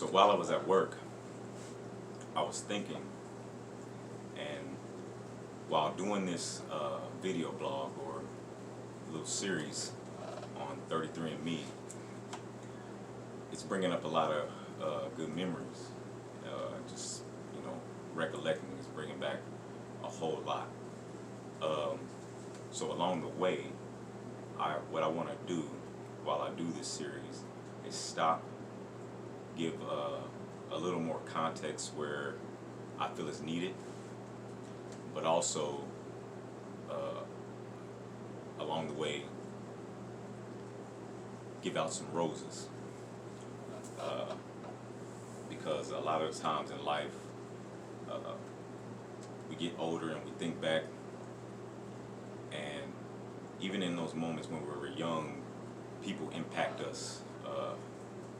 So while I was at work, I was thinking, and while doing this video blog or little series on 33andMe, it's bringing up a lot of good memories. Just, recollecting is bringing back a whole lot. So along the way, what I want to do while I do this series is stop, give a little more context where I feel it's needed, but also along the way give out some roses, because a lot of times in life we get older and we think back, and even in those moments when we were young, people impact us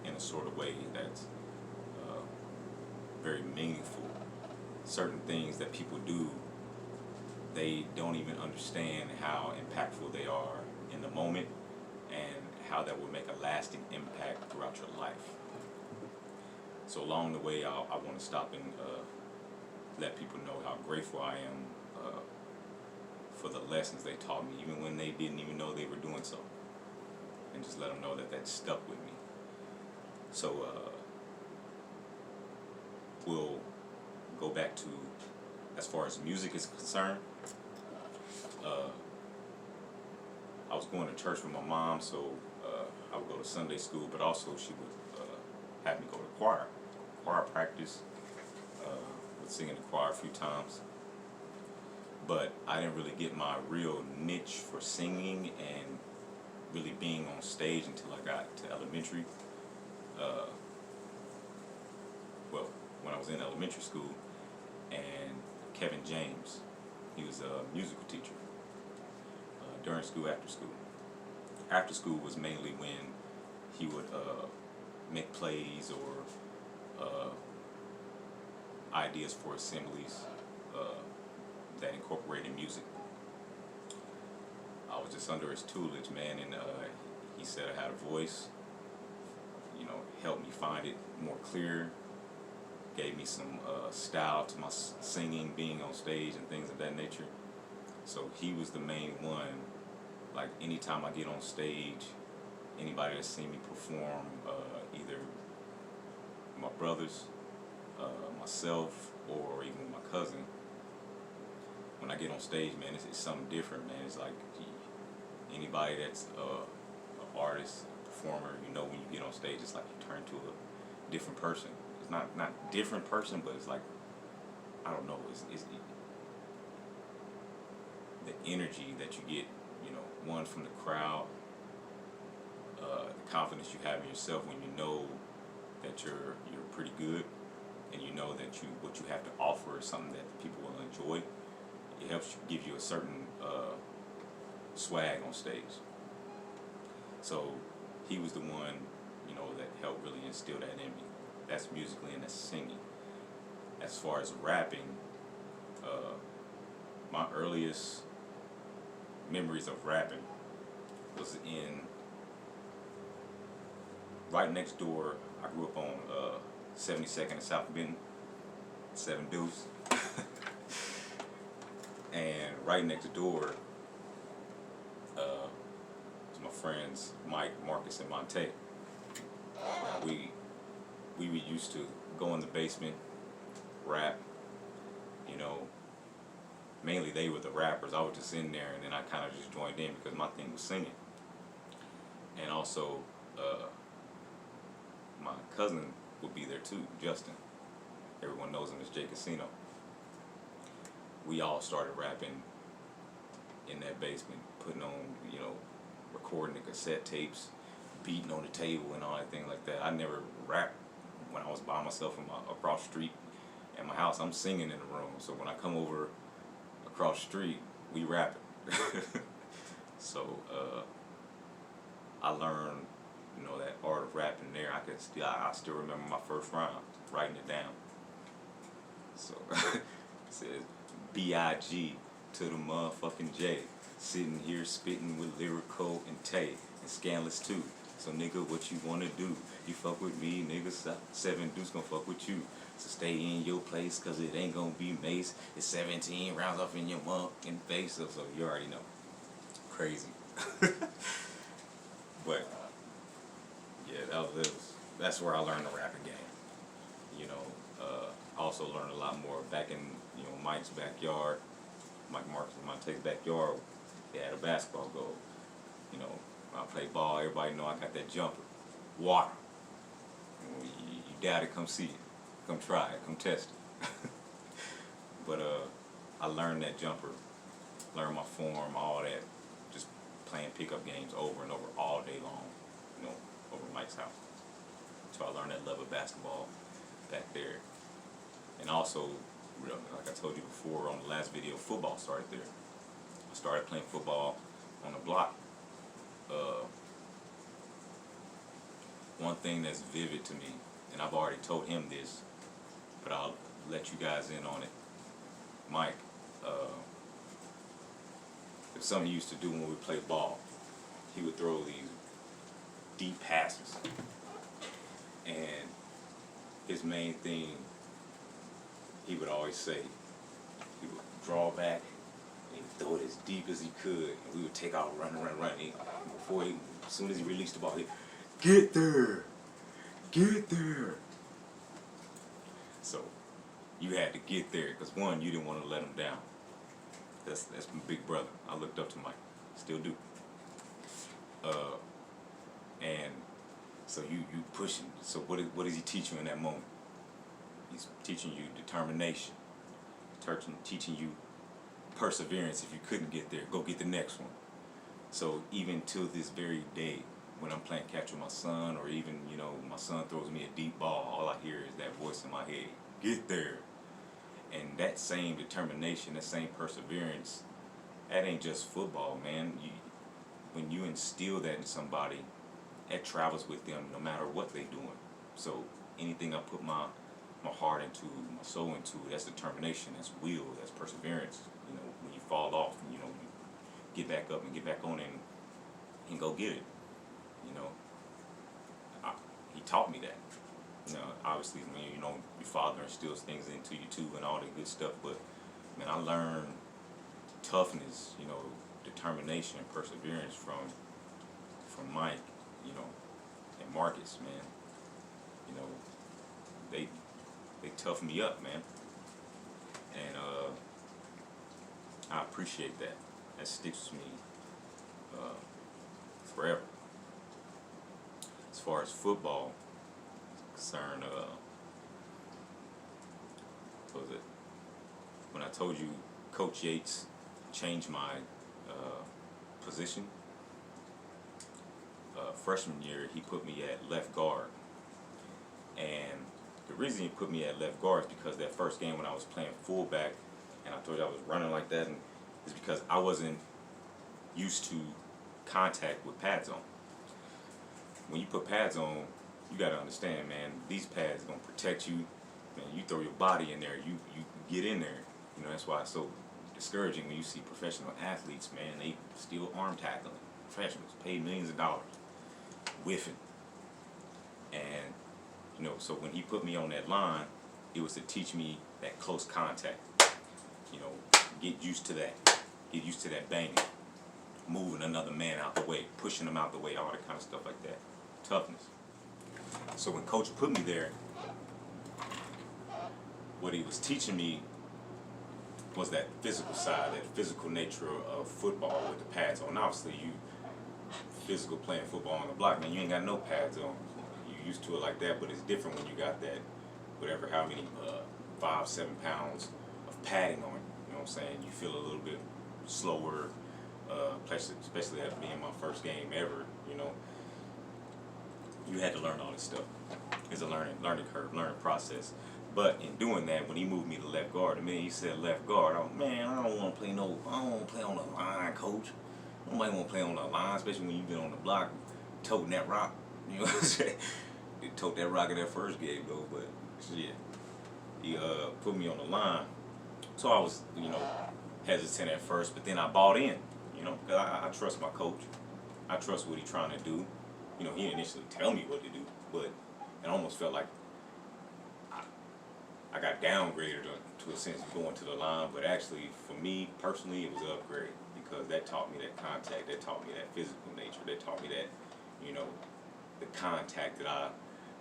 in a sort of way that's very meaningful. Certain things that people do, they don't even understand how impactful they are in the moment and how that will make a lasting impact throughout your life. So along the way, I want to stop and let people know how grateful I am for the lessons they taught me, even when they didn't even know they were doing so, and just let them know that that stuck with me. So we'll go back to, as far as music is concerned, I was going to church with my mom, so I would go to Sunday school, but also she would have me go to choir practice, would sing in the choir a few times. But I didn't really get my real niche for singing and really being on stage until I got to elementary. Well, when I was in elementary school, and Kevin James, he was a musical teacher during school, after school. After school was mainly when he would make plays or ideas for assemblies that incorporated music. I was just under his tutelage, man, and he said I had a voice, helped me find it more clear, gave me some style to my singing, being on stage and things of that nature. So he was the main one. Like anytime I get on stage, anybody that's seen me perform, either my brothers, myself, or even my cousin, when I get on stage, man, it's something different, man. It's like anybody that's an artist, a performer, when you get on stage, it's like you turn to a different person. It's not different person, but it's like, I don't know, it's the energy that you get, one from the crowd, the confidence you have in yourself when you know that you're pretty good, and you know that what you have to offer is something that the people will enjoy. It helps you, give you a certain swag on stage. So he was the one, that helped really instill that in me. That's musically and that's singing. As far as rapping, my earliest memories of rapping was in right next door. I grew up on 72nd and South Benton, 7 Deuce. And right next door to my friends Mike, Marcus, and Monte. We used to go in the basement, rap. Mainly they were the rappers. I was just in there, and then I kind of just joined in because my thing was singing. And also, my cousin would be there too, Justin. Everyone knows him as Jay Casino. We all started rapping in that basement, putting on, recording the cassette tapes, beating on the table and all that thing like that. I never rapped when I was by myself across the street at my house. I'm singing in the room, so when I come over across the street, we rapping. So I learned, that art of rapping there. I still remember my first rhyme, writing it down. So it says B.I.G. to the motherfucking J, sitting here spitting with lyrical and Tay, and Scandalous too. So nigga, what you wanna do? You fuck with me, nigga, 7 dudes gonna fuck with you. So stay in your place, cause it ain't gonna be mace. It's 17 rounds off in your motherfucking face. So you already know. Crazy. But yeah, that's where I learned the rapping game. You know, I also learned a lot more back in, you know, Mike's backyard. Mike Marcus and Monte's backyard. They had a basketball goal. You know, I play ball. Everybody know I got that jumper. Water. You doubt it, come see it. Come try it. Come test it. But I learned that jumper. Learned my form, all that. Just playing pickup games over and over all day long. You know, over Mike's house. So I learned that love of basketball back there. And also, like I told you before on the last video, football started there. I started playing football on the block. One thing that's vivid to me, and I've already told him this, but I'll let you guys in on it. Mike, it's something he used to do when we played ball. He would throw these deep passes. And his main thing, he would always say, he would draw back and he would throw it as deep as he could, and we would take out, run. As soon as he released the ball, he'd get there, get there. So you had to get there because one, you didn't want to let him down. That's my big brother. I looked up to Mike, still do. And so you pushing. So what does he teach you in that moment? He's teaching you determination, teaching you perseverance. If you couldn't get there, go get the next one. So even to this very day, when I'm playing catch with my son, or even, you know, my son throws me a deep ball, all I hear is that voice in my head, get there. And that same determination, that same perseverance, that ain't just football, man. When you instill that in somebody, that travels with them no matter what they're doing. So anything I put my heart into, my soul into, that's determination, that's will, that's perseverance. You know, when you fall off, you know, you get back up and get back on and go get it. You know, he taught me that. You know, obviously, when you know your father instills things into you too, and all that good stuff. But man, I learned toughness, you know, determination, and perseverance from Mike, you know, and Marcus, man. You know, they toughen me up, man, and I appreciate that. That sticks with me forever. As far as football is concerned, what was it? When I told you Coach Yates changed my position, freshman year he put me at left guard, and the reason he put me at left guard is because that first game when I was playing fullback, and I told you I was running like that, and it's because I wasn't used to contact with pads on. When you put pads on, you gotta understand, man, these pads are gonna protect you. Man, you throw your body in there, you get in there. You know, that's why it's so discouraging when you see professional athletes, man, they still arm tackling. Professionals, paid millions of dollars, whiffing. And, you know, so when he put me on that line, it was to teach me that close contact. You know, get used to that. Get used to that banging. Moving another man out the way, pushing him out the way, all that kind of stuff like that. Toughness. So when Coach put me there, what he was teaching me was that physical side, that physical nature of football with the pads on. Obviously, you physical playing football on the block, man, you ain't got no pads on. You used to it like that, but it's different when you got that, whatever, how many, 5-7 pounds of padding on it. You know what I'm saying? You feel a little bit slower, especially after being my first game ever, you know. You had to learn all this stuff. It's a learning curve, learning process. But in doing that, when he moved me to left guard, the minute he said left guard, I don't want to play on the line, coach. Nobody want to play on the line, especially when you've been on the block toting that rock. You know what I'm saying? They tote that rock in that first game though, but shit. He put me on the line. So I was, you know, hesitant at first, but then I bought in, you know, because I trust my coach. I trust what he's trying to do. he didn't initially tell me what to do, but it almost felt like I got downgraded to a sense of going to the line. But actually, for me personally, it was an upgrade because that taught me that contact, that taught me that physical nature, that taught me that, the contact that I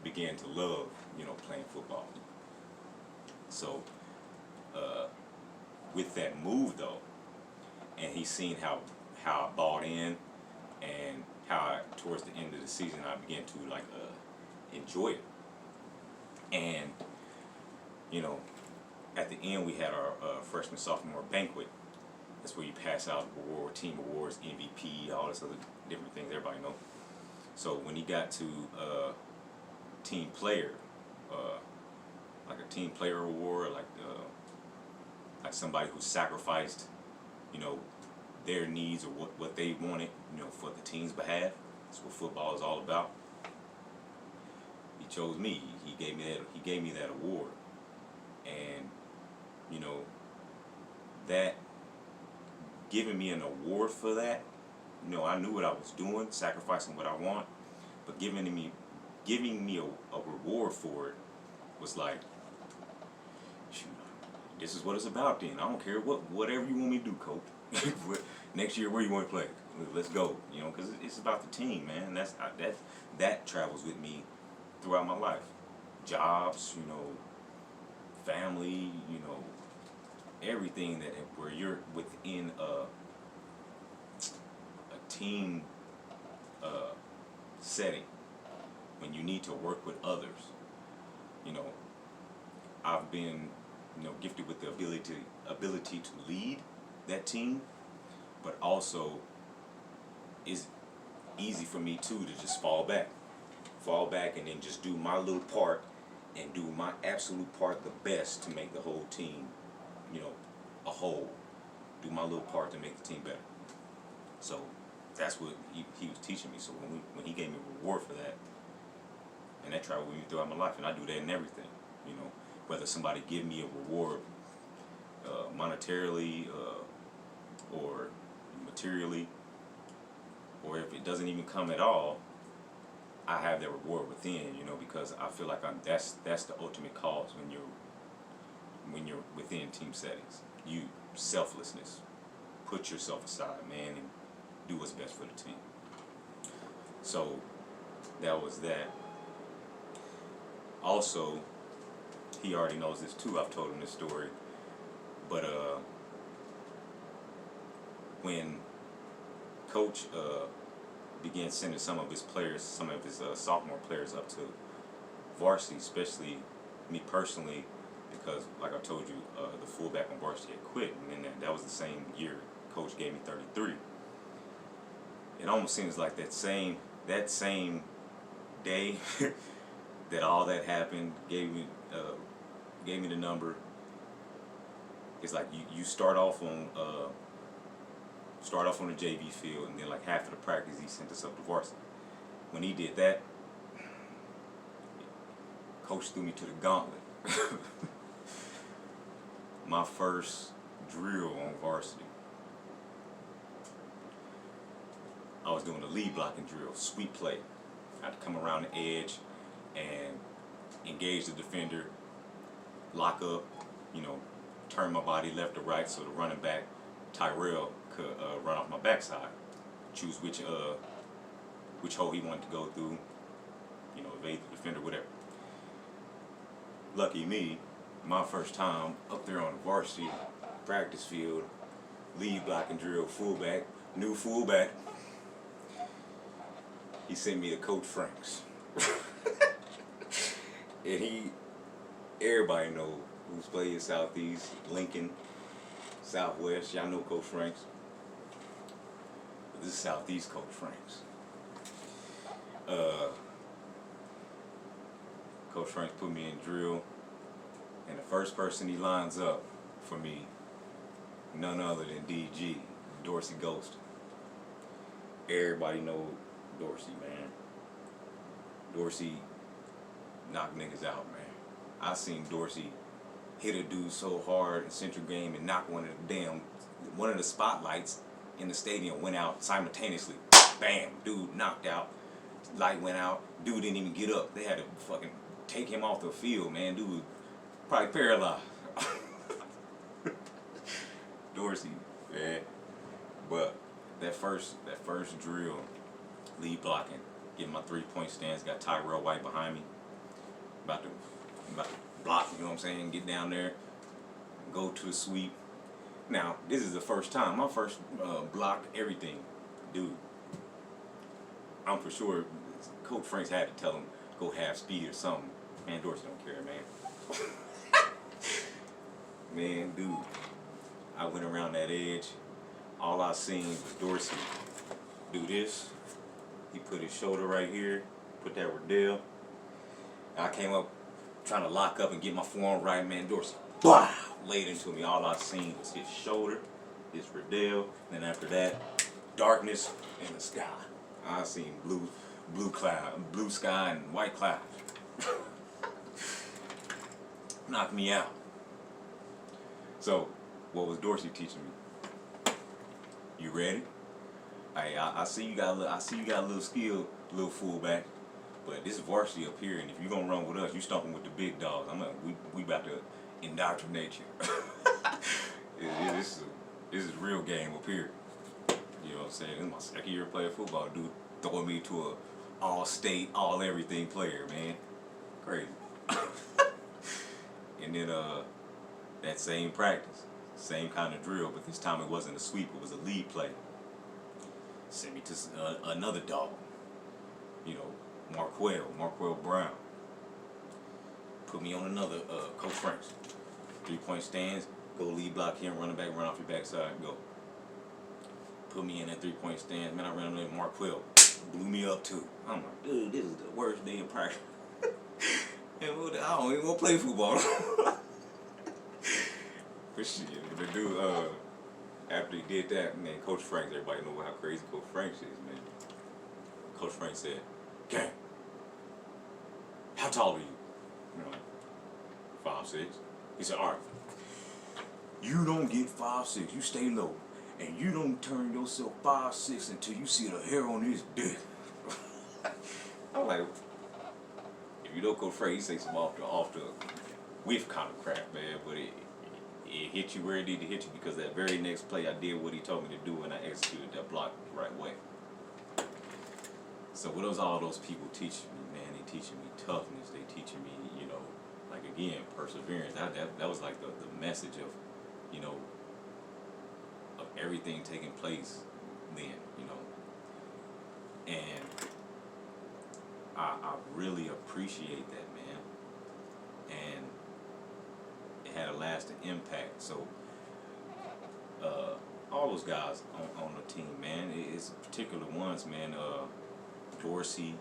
began to love, playing football. So, with that move though, and he's seen how I bought in, and how towards the end of the season I began to enjoy it. And at the end we had our freshman sophomore banquet. That's where you pass out team awards, MVP, all this other different things everybody know. So when he got to team player, like a team player award, like somebody who sacrificed, their needs or what they wanted, for the team's behalf. That's what football is all about. He chose me. He gave me that award, and that giving me an award for that. I knew what I was doing, sacrificing what I want, but giving me a reward for it was like, shoot, this is what it's about then. I don't care whatever you want me to do, coach. Next year, where you want to play? Let's go. Because it's about the team, man. That travels with me throughout my life. Jobs, family, everything where you're within a team setting, when you need to work with others. I've been gifted with the ability to lead that team, but also it's easy for me too to just fall back and then just do my little part and do my absolute part the best to make the whole team, a whole. Do my little part to make the team better. So that's what he was teaching me. So when he gave me a reward for that, and that traveled with me throughout my life, and I do that in everything, whether somebody give me a reward monetarily or materially, or if it doesn't even come at all, I have that reward within, because I feel like that's the ultimate cause when you're within team settings. Selflessness. Put yourself aside, man, and do what's best for the team. So that was that. Also, he already knows this too. I've told him this story, but when Coach began sending some of his sophomore players up to varsity, especially me personally, because like I told you, the fullback on varsity had quit, and then that was the same year Coach gave me 33. It almost seems like that same day that all that happened, gave me the number. It's like you start off on the JV field, and then like half of the practice he sent us up to varsity. When he did that, Coach threw me to the gauntlet. My first drill on varsity, I was doing the lead blocking drill, sweep play. I had to come around the edge and engage the defender, lock up, turn my body left or right so the running back, Tyrell, could run off my backside, choose which hole he wanted to go through, evade the defender, whatever. Lucky me, my first time up there on the varsity practice field, lead blocking drill, fullback, new fullback. He sent me to Coach Franks. And everybody know who's played in Southeast, Lincoln, Southwest. Y'all know Coach Franks. But this is Southeast Coach Franks. Coach Franks put me in drill, and the first person he lines up for me, none other than DG, Dorsey Ghost. Everybody know Dorsey, man. Dorsey knock niggas out, man. I seen Dorsey hit a dude so hard in Central game and knock one of the spotlights in the stadium went out simultaneously. Bam, dude knocked out. light went out. Dude didn't even get up. They had to fucking take him off the field, man. Dude was probably paralyzed. Dorsey, man. But that first drill, lead blocking, getting my 3-point stance, got Tyrell White behind me, about to block, you know what I'm saying, get down there, go to the sweep. Now, this is the first time, my first block, everything. Dude, I'm for sure, Coach Franks had to tell him, go half speed or something. Man, Dorsey don't care, man. Man, dude, I went around that edge. All I seen was Dorsey do this. He put his shoulder right here, put that Riddell. I came up trying to lock up and get my form right, man. Dorsey, wow, laid into me. All I seen was his shoulder, his Riddell, and then after that, darkness in the sky. I seen blue cloud, blue sky and white clouds. Knocked me out. So, what was Dorsey teaching me? You ready? I see you got a little skill, little fullback, but this is varsity up here, and if you gonna run with us, you stomping with the big dogs. We about to indoctrinate you. This is real game up here. You know what I'm saying? This is my second year playing football, dude. Throwing me to a all-state, all-everything player, man. Crazy. And then that same practice, same kind of drill, but this time it wasn't a sweep, it was a lead play. Sent me to another dog, you know, Marquell Brown. Put me on another Coach Franks. 3-point stands, go lead block him, running back, run off your backside, go. Put me in that 3-point stand, man, I ran into Marquell. Blew me up too. I'm like, dude, this is the worst day in practice. And I don't even want to play football. But shit, the dude, after he did that, man, Coach Franks, everybody know how crazy Coach Franks is, man. Coach Franks said, "Gang, how tall are you?" You know, 5'6". He said, "All right, you don't get 5'6", you stay low. And you don't turn yourself 5'6" until you see the hair on his dick." I'm like, if you don't go afraid, he say some off the whiff kind of crap, man. But it hit you where it needed to hit you, because that very next play I did what he told me to do and I executed that block the right way. So what was all those people teaching me, man? They teaching me toughness. They teaching me, you know, like again, perseverance. That was like the message of, you know, of everything taking place then, you know. And I really appreciate that, man. And it had a lasting impact. So all those guys on the team, man, it's particular ones, man. Dorsey,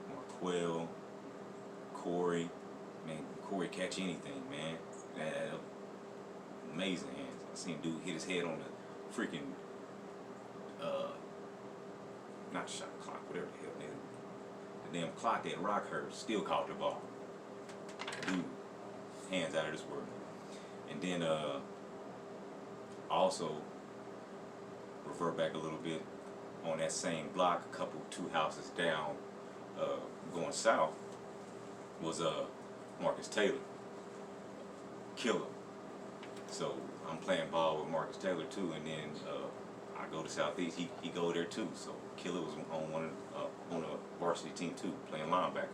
Marquell, Corey, man, Corey catch anything, man. Amazing hands. I seen dude hit his head on the freaking, not shot clock, whatever the hell, nigga. The damn clock at Rockhurst still caught the ball. Dude, hands out of this world. And then also revert back a little bit on that same block, a couple 2 houses down, going south, was Marcus Taylor, killer. So I'm playing ball with Marcus Taylor too, and then I go to Southeast. He go there too. So Killer was on a varsity team too, playing linebacker.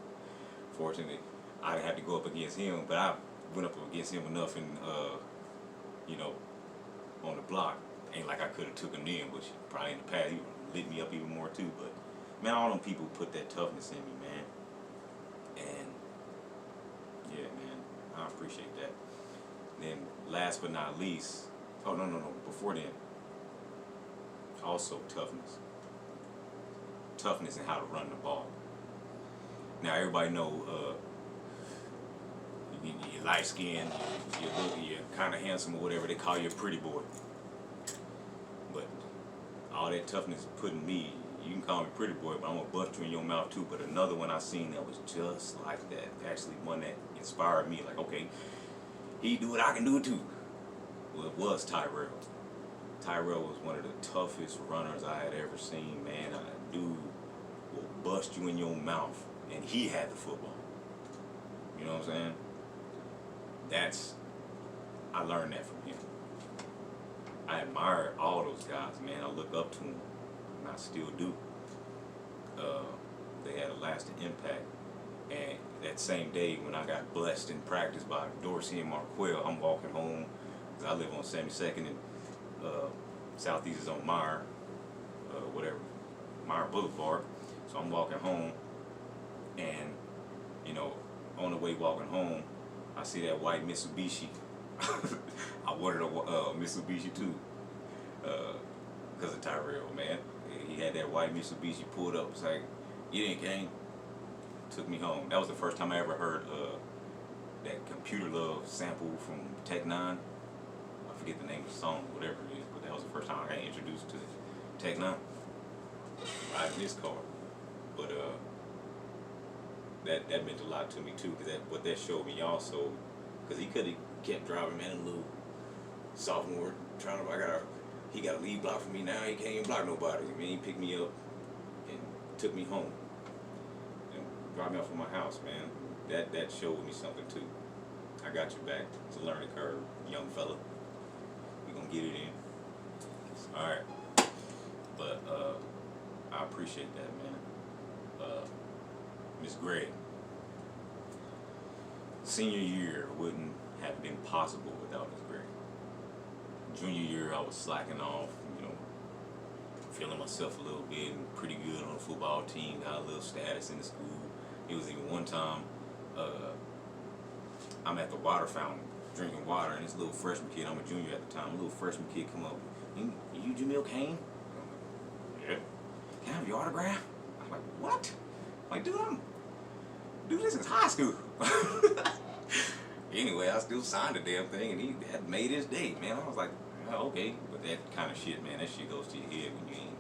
Fortunately, I didn't have to go up against him, but I went up against him enough, and you know, on the block. Ain't like I could have took him in, which probably in the past he lit me up even more too. But man, all them people put that toughness in me, man. And yeah, man, I appreciate that. Then last but not least, oh no, before then, also toughness and how to run the ball. Now everybody know you're light skinned, you're kind of handsome or whatever, they call you a pretty boy. But all that toughness putting me, you can call me pretty boy, but I'm gonna bust you in your mouth too. But another one I seen that was just like that, actually one that inspired me, like, okay, he do it, I can do it too. Well, it was Tyrell. Tyrell was one of the toughest runners I had ever seen, man. Dude will bust you in your mouth, and he had the football. You know what I'm saying? I learned that from him. I admire all those guys, man. I look up to them, and I still do. They had a lasting impact. And that same day when I got blessed in practice by Dorsey and Marquell, I'm walking home, because I live on 72nd and Southeast is on Meyer, Meyer Boulevard. So I'm walking home, and, you know, on the way walking home, I see that white Mitsubishi. I wanted a Mitsubishi too, because of Tyrell, man. He had that white Mitsubishi pulled up. It's like, you didn't came. Took me home. That was the first time I ever heard that Computer Love sample from Tech N9ne. I forget the name of the song, whatever it is, but that was the first time I got introduced to Tech N9ne. Riding his car. But that meant a lot to me too, because what that showed me also, because he could have kept driving, man, a little sophomore, he got a lead block for me now, he can't even block nobody. I mean, he picked me up and took me home. Dropped me off at my house, man. That showed me something too. I got your back. It's a learning curve, young fella. We gonna get it in. All right. But I appreciate that, man. Miss Gregg. Senior year wouldn't have been possible without Miss Gregg. Junior year, I was slacking off, you know, feeling myself a little bit, and pretty good on the football team. Got a little status in the school. It was even one time, I'm at the water fountain drinking water, and this little freshman kid, I'm a junior at the time, a little freshman kid come up, you Jamil Kane? I'm like, yeah. Can I have your autograph? I'm like, what? I'm like, dude, this is high school. Anyway, I still signed the damn thing, and he had made his day, man. I was like, oh, okay. But that kind of shit, man, that shit goes to your head when you ain't.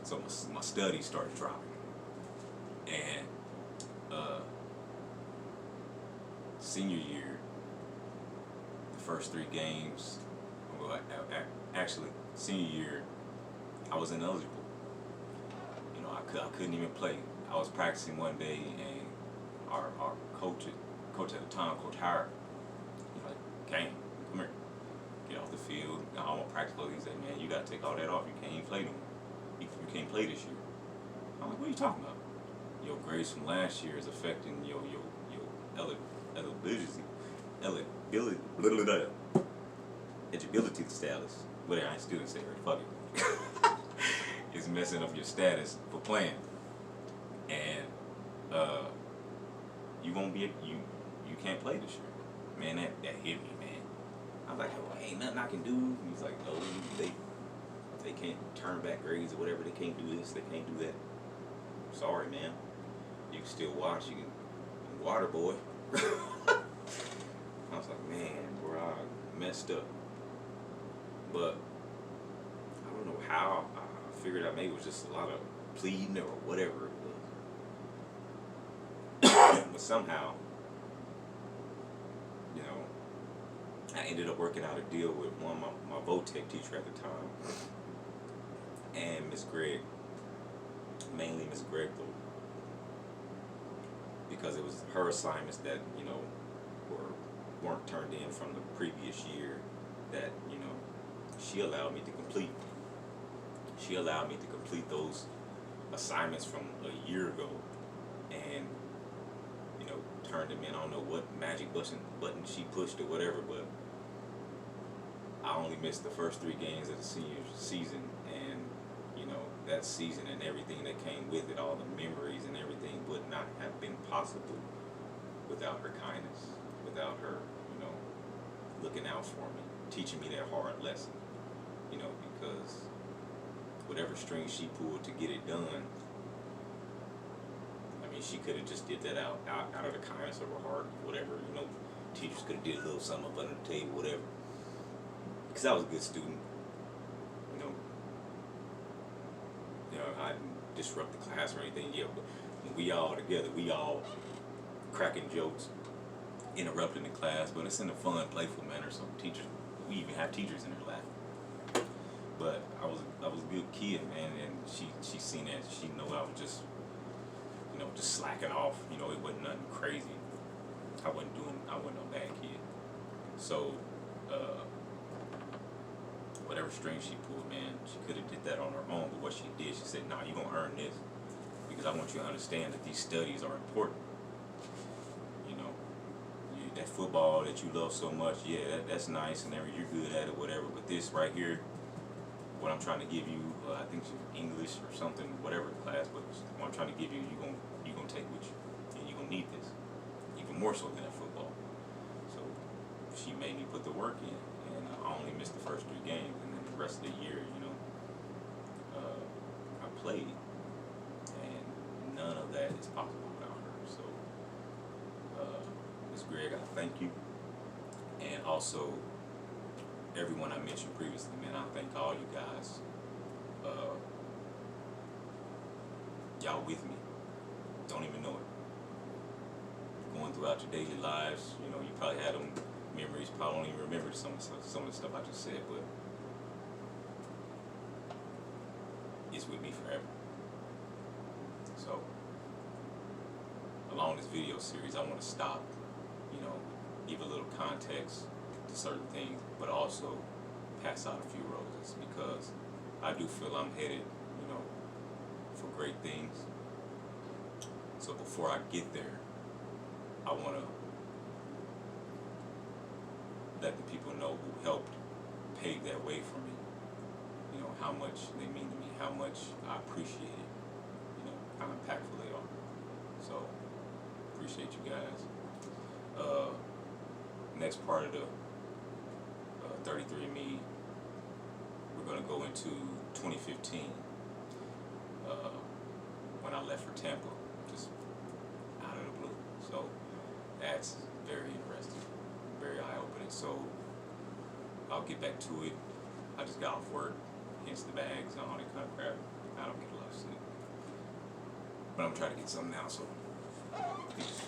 So my studies started dropping. And senior year, the first 3 games, well, actually, senior year, I was ineligible. You know, I couldn't even play. I was practicing one day, and our coach at the time, Coach Howard, he's like, Kane, come here, get off the field. I'm on practical. He said, man, you got to take all that off. You can't even play no more. You can't play this year. I'm like, what are you talking about? Your grades from last year is affecting your eligibility status. But I still didn't say it. Fuck it. It's messing up your status for playing, and you won't be you can't play this year. Man, that hit me, man. I was like, oh, ain't nothing I can do. He's like, no, they can't turn back grades or whatever. They can't do this. They can't do that. Sorry, man. You can still watch. You can water boy. I was like, man, bro, I messed up. But I don't know how. I figured out maybe it was just a lot of pleading or whatever it was. But somehow, you know, I ended up working out a deal with one of my Votech teacher at the time, and Miss Gregg, mainly Miss Gregg though, because it was her assignments that, you know, weren't turned in from the previous year that, you know, she allowed me to complete. She allowed me to complete those assignments from a year ago, and, you know, turned them in. I don't know what magic button she pushed or whatever, but I only missed the first 3 games of the senior season, and, you know, that season and everything that came with it, all the memories and everything, would not have been possible without her kindness, without her, you know, looking out for me, teaching me that hard lesson, you know, because whatever strings she pulled to get it done, I mean, she could have just did that out of the kindness of her heart, whatever, you know. Teachers could have did a little something up under the table, whatever. Because I was a good student, you know. I didn't disrupt the class or anything, yeah, but when we all together, we all cracking jokes, interrupting the class, but it's in a fun, playful manner. So teachers, we even have teachers in there laughing. But I was a good kid, man, and she seen that. She know I was just just slacking off. It wasn't nothing crazy. I wasn't no bad kid. So, whatever string she pulled, man, she could have did that on her own. But what she did, she said, "Nah, you're gonna earn this because I want you to understand that these studies are important. That football that you love so much, yeah, that's nice and you're good at it, whatever. But this right here, what I'm trying to give you, I think it's English or something, whatever class, but what I'm trying to give you, you're gonna take with you, and you're gonna need this, even more so than at football." So she made me put the work in, and I only missed the first 3 games, and then the rest of the year, I played, and none of that is possible without her. So, Ms. Gregg, I thank you, and also everyone I mentioned previously, man. I thank all you guys. Y'all with me. Don't even know it. Going throughout your daily lives, you probably had them memories. Probably don't even remember some of the stuff I just said, but it's with me forever. So, along this video series, I want to stop, give a little context to certain things, but also pass out a few roses because I do feel I'm headed, for great things. So before I get there, I want to let the people know who helped pave that way for me, how much they mean to me, how much I appreciate it, how impactful they are. So, appreciate you guys. Next part of the 33andMe, we're going to go into 2015, when I left for Tampa, just out of the blue. So, that's very interesting, very eye-opening. So, I'll get back to it. I just got off work, hence the bags and all that kind of crap. I don't get a lot of sleep. But I'm trying to get something now, so peace.